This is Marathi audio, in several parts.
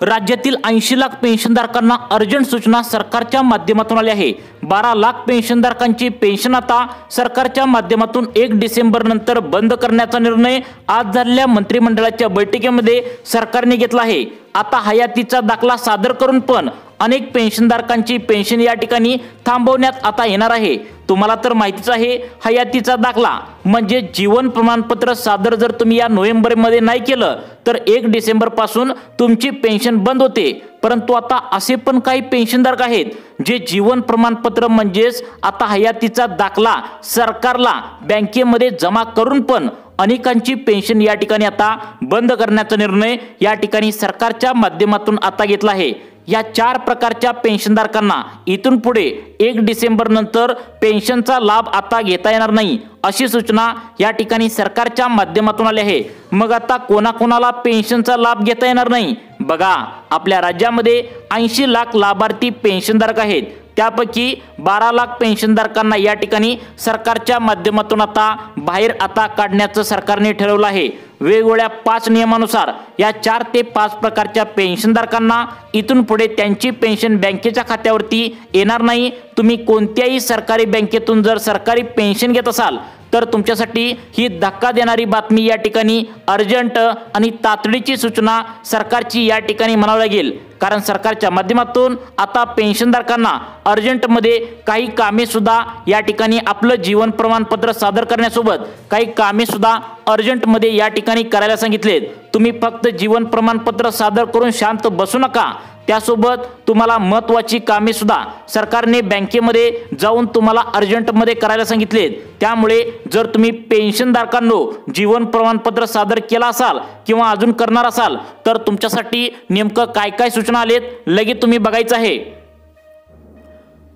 राज्यातील 80 लाख पेन्शनधारकांना अर्जंट सूचना सरकारच्या माध्यमातून आली आहे। 12 लाख पेन्शनधारकांची पेन्शन आता सरकारच्या माध्यमातून 1 डिसेंबर नंतर बंद करण्याचा निर्णय आज झालेल्या मंत्रिमंडळाच्या बैठकीमध्ये सरकारने घेतला आहे। आता हयातीचा दाखला सादर करून पण अनेक पेन्शनधारकांची पेन्शन या ठिकाणी थांबवण्यात आता येणार आहे। तुम्हाला तर माहितीच आहे, हयातीचा दाखला म्हणजे जीवन प्रमाणपत्र सादर जर तुम्ही या नोव्हेंबरमध्ये नाही केलं तर 1 डिसेंबर पासून तुमची पेन्शन बंद होते। परंतु आता असे पण काही पेन्शनधारक आहेत जे जीवन प्रमाणपत्र म्हणजेच आता हयातीचा दाखला सरकारला बँकेमध्ये जमा करून पण अनेकांची पेन्शन या ठिकाणी आता बंद करण्याचा निर्णय या ठिकाणी सरकारच्या माध्यमातून आता घेतला आहे। या 4 प्रकारच्या पेन्शनधारकांना इथून पुढे 1 डिसेंबर नंतर पेन्शनचा लाभ आता घेता येणार नाही अशी सूचना या ठिकाणी सरकारच्या माध्यमातून आली आहे। मग आता कोणाकोणाला पेन्शनचा लाभ घेता येणार नाही? बघा, आपल्या राज्यामध्ये 80 लाख लाभार्थी पेन्शनधारक आहेत। त्यापैकी 12 लाख पेन्शनधारकांना या ठिकाणी सरकारच्या माध्यमातून आता बाहेर आता काढण्याचं सरकारने ठरवलं आहे। वेगवेगळ्या 5 नियमानुसार या 4 ते 5 प्रकारच्या पेन्शनधारकांना इथून पुढे त्यांची पेन्शन बँकेच्या खात्यावरती येणार नाही। तुम्ही कोणत्याही सरकारी बँकेतून जर सरकारी पेन्शन घेत असाल तर तुमच्यासाठी ही धक्का देणारी बातमी या ठिकाणी अर्जंट आणि तातडीची सूचना सरकारची या ठिकाणी म्हणावी लागेल। कारण सरकारच्या माध्यमातून आता पेन्शनधारकांना अर्जंटमध्ये काही कामे सुद्धा या ठिकाणी आपलं जीवन प्रमाणपत्र सादर करण्यासोबत काही कामे सुद्धा अर्जंटमध्ये या ठिकाणी करायला सांगितलेत। तुम्ही फक्त जीवन प्रमाणपत्र सादर करून शांत बसू नका, त्यासोबत तुम्हाला महत्त्वाची कामे सुद्धा सरकारने बँकेमध्ये जाऊन तुम्हाला अर्जंटमध्ये करायला सांगितलेत। त्यामुळे जर तुम्ही पेन्शनधारकांनो जीवन प्रमाणपत्र सादर केला असाल किंवा अजून करणार असाल तर तुमच्यासाठी नेमकं काय काय सूचना आलेत लगेच तुम्ही बघायचं आहे।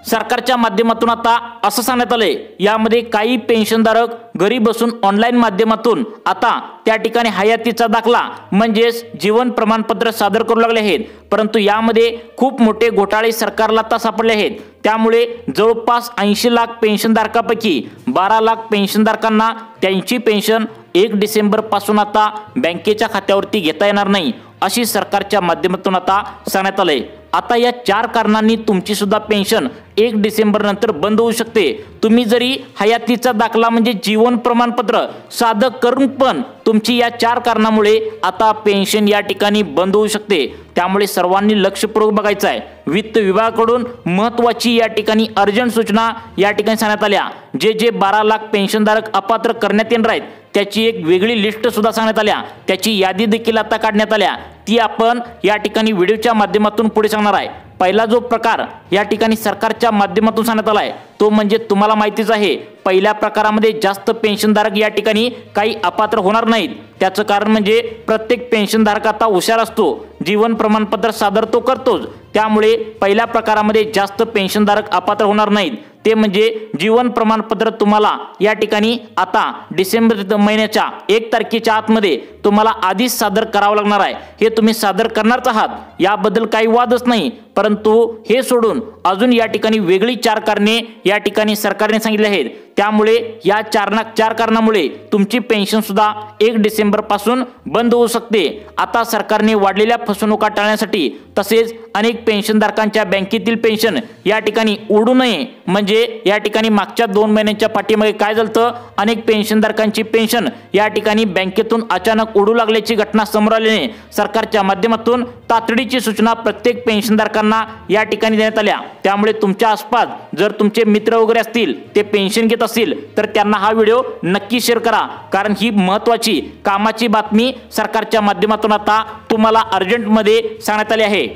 सरकारच्या माध्यमातून आता असं सांगण्यात आलंय, यामध्ये काही पेन्शनधारक घरी बसून ऑनलाईन माध्यमातून आता त्या ठिकाणी हयातीचा दाखला म्हणजेच जीवन प्रमाणपत्र सादर करू लागले आहेत। परंतु यामध्ये खूप मोठे घोटाळे सरकारला आता सापडले आहेत। त्यामुळे जवळपास 80 लाख पेन्शनधारकांपैकी 12 लाख पेन्शनधारकांना त्यांची पेन्शन 1 डिसेंबर पासून आता बँकेच्या खात्यावरती घेता येणार नाही अशी सरकारच्या माध्यमातून आता सांगण्यात आलंय। आता या 4 कारणांनी तुमची सुद्धा पेन्शन 1 डिसेंबर नंतर बंद होऊ शकते। तुम्ही जरी हयातीचा दाखला म्हणजे जीवन प्रमाणपत्र सादर करून पण तुमची या 4 कारणामुळे आता पेन्शन या ठिकाणी बंद होऊ शकते। त्यामुळे सर्वांनी लक्षपूर्वक बघायचं आहे। वित्त विभागाकडून महत्त्वाची या ठिकाणी अर्जंट सूचना या ठिकाणी सांगण्यात आल्या। जे 12 लाख पेन्शनधारक अपात्र करण्यात येणार आहेत त्याची एक वेगळी लिस्ट सुद्धा सांगण्यात आल्या, त्याची यादी देखील आता काढण्यात आल्या। ती आपण या ठिकाणी व्हिडिओच्या माध्यमातून पुढे सांगणार आहे। पहिला जो प्रकार या ठिकाणी सरकारच्या माध्यमातून सांगण्यात आलाय तो म्हणजे तुम्हाला माहितीच आहे, पहिल्या प्रकारामध्ये जास्त पेन्शनधारक या ठिकाणी काही अपात्र होणार नाहीत। त्याचं कारण म्हणजे प्रत्येक पेन्शनधारक आता हुशार असतो, जीवन प्रमाणपत्र सादर तो करतोच। त्यामुळे पहिल्या प्रकारामध्ये जास्त पेन्शनधारक अपात्र होणार नाहीत। ते म्हणजे जीवन प्रमाणपत्र तुम्हाला या ठिकाणी आता डिसेंबर महिन्याच्या 1 तारखेच्या आतमध्ये तुम्हाला आधीच सादर करावं लागणार आहे। हे तुम्ही सादर करणारच आहात, याबद्दल काही वादच नाही। परंतु हे सोडून अजून या ठिकाणी वेगळी 4 कारणे या ठिकाणी सरकारने सांगितले आहेत। त्यामुळे या 4 कारणामुळे तुमची पेन्शन सुद्धा 1 डिसेंबर पासून बंद होऊ शकते। आता सरकारने वाढलेल्या फसवणुका टाळण्यासाठी तसेच अनेक पेन्शनधारकांच्या बँकेतील पेन्शन या ठिकाणी उडू नये म्हणजे या ठिकाणी मागच्या 2 महिन्यांच्या पाठीमागे काय झालं, अनेक पेन्शनधारकांची पेन्शन या ठिकाणी बँकेतून अचानक उडू लागल्याची घटना समोर आल्याने सरकारच्या माध्यमातून तातडीची सूचना प्रत्येक पेन्शनधारकांना या ठिकाणी देण्यात आल्या। त्यामुळे तुमच्या आसपास जर तुमचे मित्र वगैरे असतील ते पेन्शन घेत असतील तर त्यांना हा व्हिडिओ नक्की शेअर करा, कारण ही महत्त्वाची कामाची बातमी सरकारच्या माध्यमातून आता तुम्हाला अर्जंटमध्ये सांगण्यात आली आहे।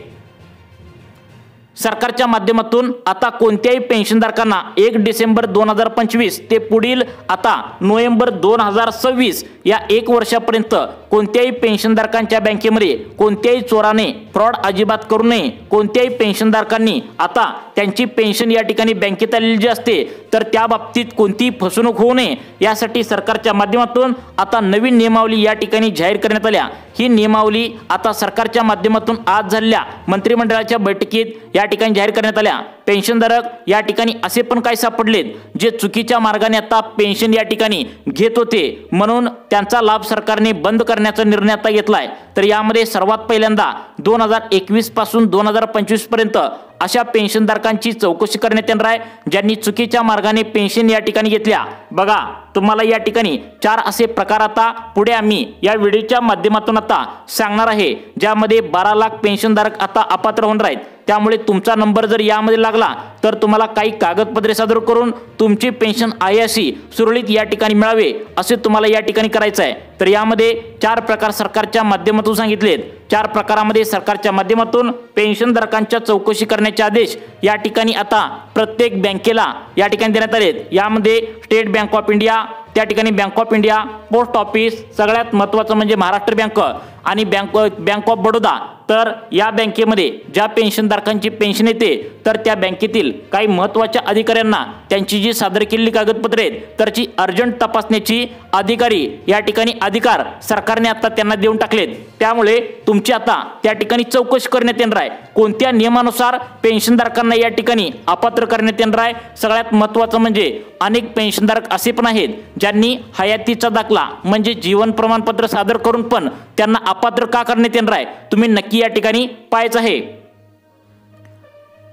सरकारच्या माध्यमातून आता कोणत्याही पेन्शनधारकांना 1 डिसेंबर 2025 ते पुढील आता नोव्हेंबर 2026 या 1 वर्षापर्यंत कोणत्याही पेन्शनधारकांच्या बँकेमध्ये कोणत्याही चोराने फ्रॉड अजिबात करू नये। कोणत्याही पेन्शनधारकांनी आता त्यांची पेन्शन या ठिकाणी बँकेत आलेली जी असते तर त्या बाबतीत कोणतीही फसवणूक होऊ नये यासाठी सरकारच्या माध्यमातून आता नवीन नियमावली या ठिकाणी जाहीर करण्यात आल्या। ही नियमावली आता सरकारच्या माध्यमातून आज झालेल्या मंत्रिमंडळाच्या बैठकीत या या ठिकाणी जाहीर करण्यात आल्या। पेन्शनधारक या ठिकाणी असे पण काही सापडलेत जे चुकीच्या मार्गाने आता पेन्शन या ठिकाणी घेत होते, म्हणून त्यांचा लाभ सरकारने बंद करण्याचा निर्णय आता घेतलाय। तर यामध्ये सर्वात पहिल्यांदा 2021 पासून 2025 पर्यंत अशा पेन्शनधारकांची चौकशी करण्यात येणार आहे ज्यांनी चुकीच्या मार्गाने पेन्शन या ठिकाणी घेतल्या। बघा, तुम्हाला या ठिकाणी 4 असे प्रकार आता पुढे आम्ही या व्हिडिओच्या माध्यमातून आता सांगणार आहे, ज्यामध्ये 12 लाख पेन्शनधारक आता अपात्र होणार आहेत। त्यामुळे तुमचा नंबर जर यामध्ये लागला तर तुम्हाला काही कागदपत्रे सादर करून तुमची पेन्शन आहे अशी सुरळीत या ठिकाणी मिळावे असे तुम्हाला या ठिकाणी करायचं आहे। तर यामध्ये 4 प्रकार सरकारच्या माध्यमातून सांगितलेत। 4 प्रकारामध्ये सरकारच्या माध्यमातून पेन्शनधारकांच्या चौकशी करण्याचे आदेश या ठिकाणी आता प्रत्येक बँकेला या ठिकाणी देण्यात आलेत। यामध्ये स्टेट बँक ऑफ इंडिया, त्या ठिकाणी bank of India, post office, सगळ्यात महत्त्वाचं म्हणजे महाराष्ट्र बँक आणि बँक ऑफ बडोदा। तर या बँकेमध्ये ज्या पेन्शनधारकांची पेन्शन येते तर त्या बँकेतील काही महत्त्वाच्या अधिकाऱ्यांना त्यांची जी सादर केलेली कागदपत्रे आहेत तरची अर्जंट तपासण्याची अधिकारी या ठिकाणी अधिकार सरकारने आता त्यांना देऊन टाकलेत। त्यामुळे तुमची आता त्या ठिकाणी चौकशी करण्यात येणार आहे, कोणत्या नियमानुसार पेन्शनधारकांना या ठिकाणी अपात्र करण्यात येणार आहे। सगळ्यात महत्त्वाचं म्हणजे अनेक पेन्शनधारक असे पण आहेत ज्यांनी हयातीचा दाखला म्हणजे जीवन प्रमाणपत्र सादर करून पण त्यांना अपात्र का करण्यात येणार आहे, तुम्ही नक्की या ठिकाणी पाहायचं आहे।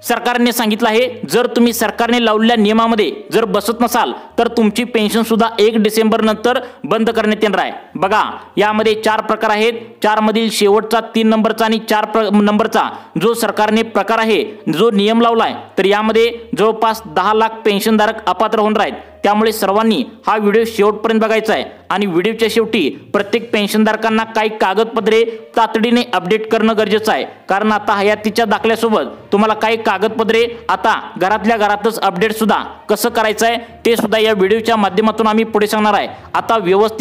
सरकारने सांगितलं आहे, जर तुम्ही सरकारने लावलेल्या नियमामध्ये जर बसत नसाल तर तुमची पेन्शन सुद्धा 1 डिसेंबर नंतर बंद करण्यात येणार आहे। बघा, यामध्ये 4 प्रकार आहेत। 4 मधील शेवटचा 3 नंबरचा आणि 4 नंबरचा जो सरकारने प्रकार आहे, जो नियम लावलाय, तर यामध्ये जवळपास 10 लाख पेन्शनधारक अपात्र होणार आहेत। त्यामुळे सर्वांनी हा व्हिडिओ शेवटपर्यंत बघायचा आहे आणि व्हिडिओच्या शेवटी प्रत्येक पेन्शनधारकांना काही कागदपत्रे तातडीने अपडेट करणं गरजेचं आहे, कारण आता हयातीच्या दाखल्यासोबत तुम्हाला काही कागदपत्रे आता घरातल्या घरातच अपडेट सुद्धा कसं करायचं आहे ते सुद्धा या व्हिडिओच्या माध्यमातून आम्ही पुढे सांगणार आहे। आता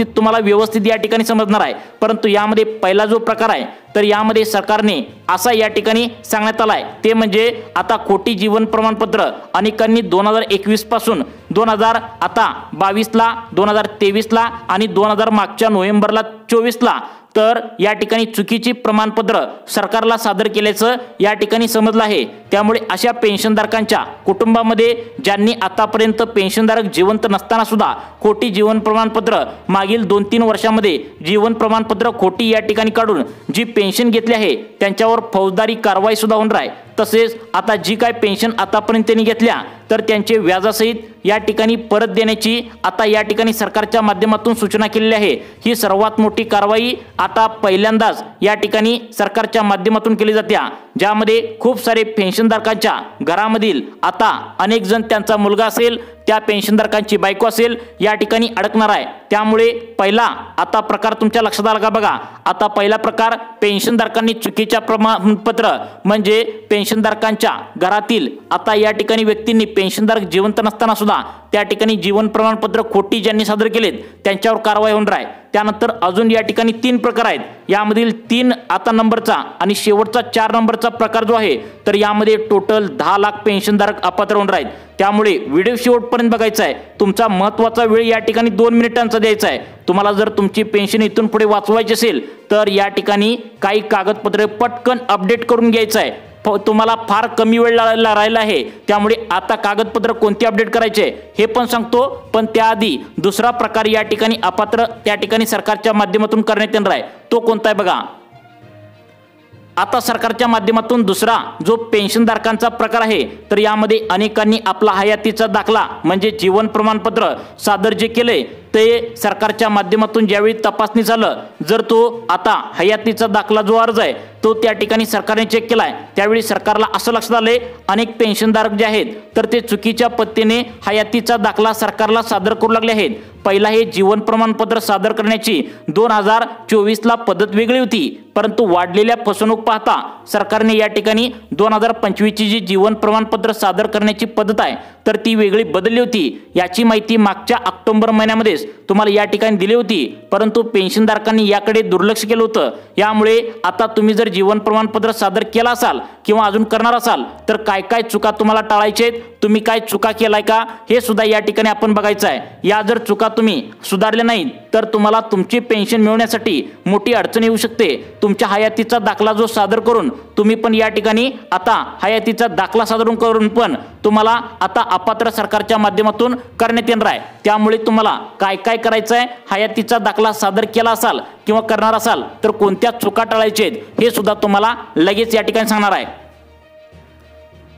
तुम्हाला व्यवस्थित या ठिकाणी समजणार आहे। परंतु यामध्ये पहिला जो प्रकार आहे तर यामध्ये सरकारने असा या ठिकाणी सांगण्यात आलाय, ते म्हणजे आता खोटी जीवन प्रमाणपत्र अनेकांनी 2021 पासून 2022 ला, 2023 ला आणि 2000 मागच्या नोव्हेंबरला 24 ला तर या ठिकाणी चुकीची प्रमाणपत्र सरकारला सादर केल्याचं या ठिकाणी समजलं आहे। त्यामुळे अशा पेन्शनधारकांच्या कुटुंबामध्ये ज्यांनी आतापर्यंत पेन्शनधारक जिवंत नसताना सुद्धा खोटी जीवन प्रमाणपत्र मागील 2-3 वर्षांमध्ये जीवन प्रमाणपत्र खोटी या ठिकाणी काढून जी पेन्शन घेतली आहे त्यांच्यावर फौजदारी कारवाई सुद्धा होणार आहे। तसेच आता जी काय पेन्शन आतापर्यंत त्यांनी घेतल्या तर त्यांचे व्याजासहित या ठिकाणी परत देण्याची आता या ठिकाणी सरकारच्या माध्यमातून सूचना केलेली आहे। ही सर्वात मोठी कारवाई आता पहिल्यांदाच या ठिकाणी सरकारच्या माध्यमातून केली जाते, ज्यामध्ये खूप सारे पेन्शनधारकांच्या घरामधील आता अनेक जण त्यांचा मुलगा असेल, त्या पेन्शनधारकांची बायको असेल या ठिकाणी अडकणार आहे। त्यामुळे पहिला आता प्रकार तुमच्या लक्षात आला का? बघा, आता पहिला प्रकार पेन्शनधारकांनी चुकीच्या प्रमाणपत्र म्हणजे पेन्शनधारकांच्या घरातील आता या ठिकाणी व्यक्तींनी पेन्शनधारक जिवंत नसताना सुद्धा त्या ठिकाणी जीवन प्रमाणपत्र खोटी ज्यांनी सादर केलेत त्यांच्यावर कारवाई होणार आहे। त्यानंतर अजून या ठिकाणी 3 प्रकार आहेत। यामधील 3 आता नंबरचा आणि शेवटचा 4 नंबरचा प्रकार जो आहे तर यामध्ये टोटल 10 लाख पेन्शनधारक अपात्र होणार आहेत। त्यामुळे व्हिडिओ शेवटपर्यंत बघायचा आहे। तुमचा महत्त्वाचा वेळ या ठिकाणी 2 मिनिटांचा द्यायचा आहे। तुम्हाला जर तुमची पेन्शन इथून पुढे वाचवायची असेल तर या ठिकाणी काही कागदपत्रे पटकन अपडेट करून घ्यायचं आहे। तुम्हाला फार कमी वेळ राहिला आहे, त्यामुळे आता कागदपत्र कोणती अपडेट करायचे हे पण सांगतो, पण त्याआधी दुसरा प्रकार या ठिकाणी अपात्र त्या ठिकाणी सरकारच्या माध्यमातून करण्यात येणार आहे। तो कोणता आहे बघा, आता सरकारच्या माध्यमातून दुसरा जो पेन्शनधारकांचा प्रकार आहे तर यामध्ये अनेकांनी आपला हयातीचा दाखला म्हणजे जीवन प्रमाणपत्र सादर जे केले ते सरकारच्या माध्यमातून ज्यावेळी तपासणी झालं, जर तो आता हयातीचा दाखला जो अर्ज आहे तो त्या ठिकाणी सरकारने चेक केलाय, त्यावेळी सरकारला असं लक्षात आलंय अनेक पेन्शनधारक जे आहेत तर ते चुकीच्या पद्धतीने हयातीचा दाखला सरकारला सादर करू लागले आहेत। पहिला हे जीवन प्रमाणपत्र सादर करण्याची 2024 ला पद्धत वेगळी होती, परंतु वाढलेल्या फसवणूक पाहता सरकारने या ठिकाणी 2025 ची जी जीवन प्रमाणपत्र सादर करण्याची पद्धत आहे तर ती वेगळी बदलली होती। याची माहिती मागच्या ऑक्टोबर महिन्यामध्ये तुम्हाला या ठिकाणी दिली होती, परंतु पेन्शनधारकांनी याकडे दुर्लक्ष केलं होतं। यामुळे आता तुम्ही जर जीवन प्रमाणपत्र सादर केला असाल किंवा अजून करणार असाल तर काय काय चुका तुम्हाला टाळायचे आहेत, तुम्ही काय चुका केलाय का हे सुद्धा या ठिकाणी आपण बघायचं आहे। या जर चुका तुम्ही सुधारल्या नाहीत तर तुम्हाला तुमची पेन्शन मिळवण्यासाठी मोठी अडचण येऊ शकते। तुमच्या हयातीचा दाखला जो सादर करून तुम्ही पण या ठिकाणी आता हयातीचा दाखला सादर करून पण तुम्हाला आता अपात्र सरकारच्या माध्यमातून करण्यात येणार आहे। त्यामुळे तुम्हाला काय काय करायचं आहे, हयातीचा दाखला सादर केला असाल किंवा करणार असाल तर कोणत्या चुका टाळायच्या आहेत हे सुद्धा तुम्हाला लगेच या ठिकाणी सांगणार आहे।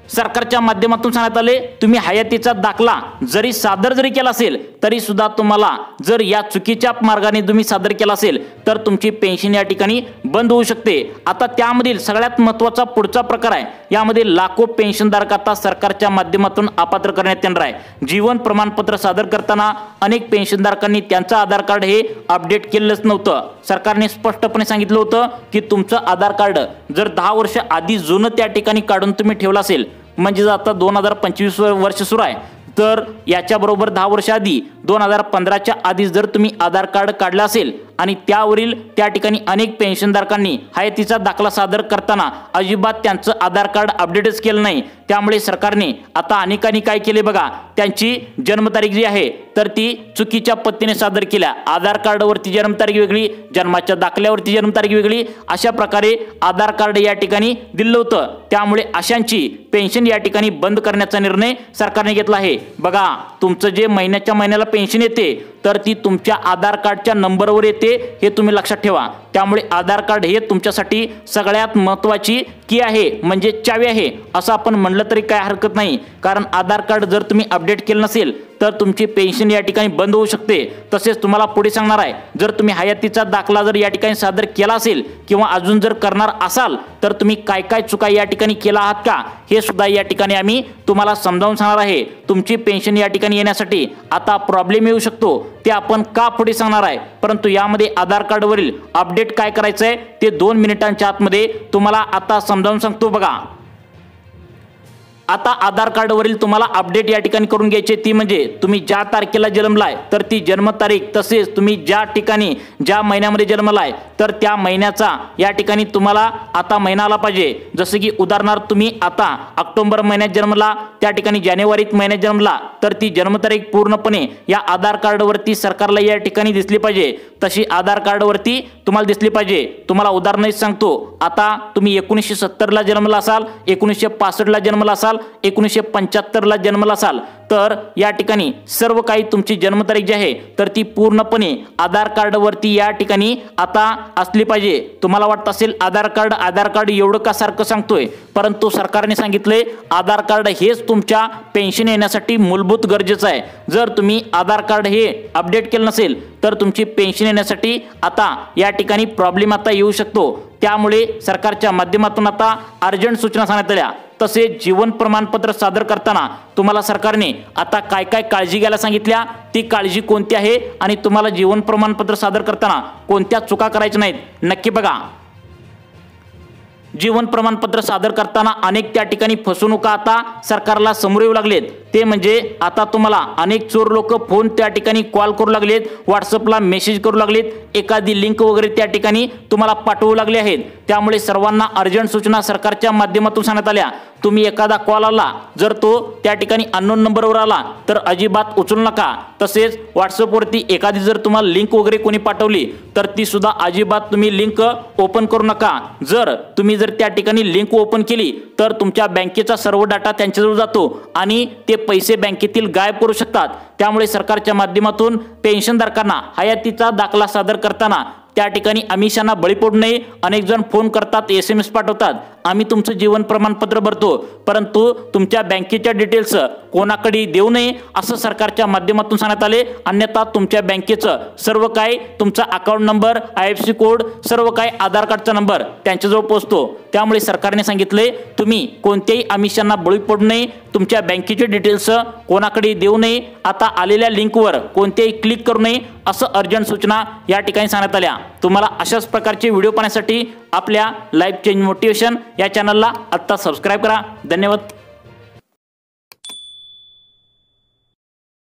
सरकारच्या माध्यमातून सांगण्यात आले तुम्ही हयातीचा दाखला जरी सादर केला असेल तरी सुद्धा तुम्हाला जर या चुकीच्या मार्गाने तुम्ही सादर केला असेल तर तुमची पेन्शन या ठिकाणी बंद होऊ शकते। आता त्यामधील सगळ्यात महत्त्वाचा पुढचा प्रकार आहे, यामध्ये लाखो पेन्शनधारक आता सरकारच्या माध्यमातून अपात्र करण्यात येणार आहे। जीवन प्रमाणपत्र सादर करताना अनेक पेन्शनधारकांनी त्यांचं आधार कार्ड हे अपडेट केलेलंच नव्हतं। सरकारने स्पष्टपणे सांगितलं होतं की तुमचं आधार कार्ड जर 10 वर्ष आधी जुनं त्या ठिकाणी काढून तुम्ही ठेवलं असेल, म्हणजे आता 2025 वर्ष सुरू आहे तर याच्याबरोबर 10 वर्ष आधी 2015च्या आधी जर तुम्ही आधार कार्ड काढला असेल आणि त्यावरील त्या ठिकाणी अनेक पेन्शनधारकांनी हयातीचा दाखला सादर करताना अजिबात त्यांचं आधार कार्ड अपडेटच केलं नाही, त्यामुळे सरकारने आता अनेकांनी काय केले बघा, त्यांची जन्मतारीख जी आहे तर ती चुकीच्या पद्धतीने सादर केल्या। आधार कार्डवरती जन्मतारीख वेगळी, जन्माच्या दाखल्यावरती जन्मतारीख वेगळी, अशा प्रकारे आधार कार्ड या ठिकाणी दिलं होतं। त्यामुळे अशांची पेन्शन या ठिकाणी बंद करण्याचा निर्णय सरकारने घेतला आहे। बघा, तुमचं जे महिन्याच्या महिन्याला पेन्शन येते तर ती तुमच्या आधार कार्डच्या नंबरवर येते हे तुम्ही लक्षात ठेवा। त्यामुळे आधार कार्ड हे तुमच्यासाठी सगळ्यात महत्त्वाची की आहे, म्हणजे चावी आहे असं आपण म्हणलं तरी काय हरकत नाही। कारण आधार कार्ड जर तुम्ही अपडेट केलं नसेल तर तुमची पेन्शन या ठिकाणी बंद होऊ शकते। तसेच तुम्हाला पुढे सांगणार आहे, जर तुम्ही हयातीचा दाखला जर या ठिकाणी सादर केला असेल किंवा अजून जर करणार असाल तर तुम्ही काय काय चुका या ठिकाणी केला आहात का हे सुद्धा या ठिकाणी आम्ही तुम्हाला समजावून सांगणार आहे। तुमची पेन्शन या ठिकाणी येण्यासाठी आता प्रॉब्लेम येऊ शकतो ते आपण का पुढे सांगणार आहे, परंतु यामध्ये आधार कार्डवरील अपडेट काय करायचं आहे ते 2 मिनिटांच्या आतमध्ये तुम्हाला आता समजावून सांगतो। बघा, आता आधार कार्डवरील तुम्हाला अपडेट या ठिकाणी करून घ्यायचे ती म्हणजे तुम्ही ज्या तारखेला जन्मलाय तर ती जन्मतारीख, तसेच तुम्ही ज्या ठिकाणी ज्या महिन्यामध्ये जन्मलाय तर त्या महिन्याचा या ठिकाणी तुम्हाला आता महिना आला पाहिजे। जसं की उदाहरणार्थ तुम्ही आता ऑक्टोबर महिन्यात जन्मला, त्या ठिकाणी जानेवारी महिन्यात जन्मला तर ती जन्मतारीख पूर्णपणे या आधार कार्डवरती सरकारला या ठिकाणी दिसली पाहिजे, तशी आधार कार्डवरती तुम्हाला दिसली पाहिजे। तुम्हाला उदाहरण सांगतो, आता तुम्ही 1970 ला जन्मला असाल, 1965 ला जन्मला असाल, 1975 ला जन्मला असाल तर या ठिकाणी सर्व काही तुमची जन्मतारीख जी आहे तर ती पूर्णपणे आधार कार्डवरती या ठिकाणी आता असली पाहिजे। तुम्हाला वाटत असेल आधार कार्ड एवढं का सारखं सांगतोय, परंतु सरकारने सांगितले आधार कार्ड हेच तुमच्या पेन्शन येण्यासाठी मूलभूत गरजेचं आहे। जर तुम्ही आधार कार्ड हे अपडेट केलं नसेल तर तुमची पेन्शन येण्यासाठी आता या ठिकाणी प्रॉब्लेम आता येऊ शकतो। त्यामुळे सरकारच्या माध्यमातून आता अर्जंट सूचना सांगण्यात आल्या। तसेच जीवन प्रमाणपत्र सादर करताना तुम्हाला सरकारने आता काय काय काळजी घ्यायला सांगितल्या, ती काळजी कोणती आहे आणि तुम्हाला जीवन प्रमाणपत्र सादर करताना कोणत्या चुका करायच्या नाहीत नक्की बघा। जीवन प्रमाणपत्र सादर करताना अनेक त्या ठिकाणी फसवणुका आता सरकारला समोर येऊ लागलेत। ते म्हणजे आता तुम्हाला अनेक चोर लोक फोन त्या ठिकाणी कॉल करू लागलेत, व्हॉट्सअपला मेसेज करू लागलेत, एखादी लिंक वगैरे त्या ठिकाणी तुम्हाला पाठवू लागले आहेत। त्यामुळे सर्वांना अर्जंट सूचना सरकारच्या माध्यमातून सांगण्यात आल्या, तुम्ही एखादा कॉल आला जर तो त्या ठिकाणी अननोन नंबरवर आला तर अजिबात उचलू नका। तसेच व्हॉट्सअपवरती एखादी जर तुम्हाला लिंक वगैरे कोणी पाठवली तर ती सुद्धा अजिबात तुम्ही लिंक ओपन करू नका। जर तुम्ही त्या ठिकाणी लिंक ओपन केली तर तुमच्या बँकेचा सर्व डाटा त्यांच्याजवळ जातो आणि ते पैसे बँकेतील गायब करू शकतात। त्यामुळे सरकारच्या माध्यमातून पेन्शनधारकांना हयातीचा दाखला सादर करताना त्या ठिकाणी आमिषांना बळी पडू नये। अनेक जण फोन करतात, SMS पाठवतात, आम्ही तुमचं जीवन प्रमाणपत्र भरतो, परंतु तुमच्या बँकेच्या डिटेल्स कोणाकडे देऊ नये असं सरकारच्या माध्यमातून सांगण्यात आले। अन्यथा तुमच्या बँकेचं सर्व काही, तुमचा अकाउंट नंबर, IFSC कोड, सर्व काही आधार कार्डचा नंबर त्यांच्याजवळ पोहोचतो। त्यामुळे सरकारने सांगितले तुम्ही कोणत्याही आमिषांना बळी पडू नये, तुमच्या बँकेचे डिटेल्स कोणाकडे देऊ नये, आता आलेल्या लिंकवर कोणतेही क्लिक करू नये असं अर्जंट सूचना या ठिकाणी सांगण्यात आल्या। तुम्हाला अशाच प्रकारचे व्हिडिओ पाहण्यासाठी आपल्या लाईफ चेंज मोटिवेशन या चॅनलला आत्ता सबस्क्राइब करा। धन्यवाद।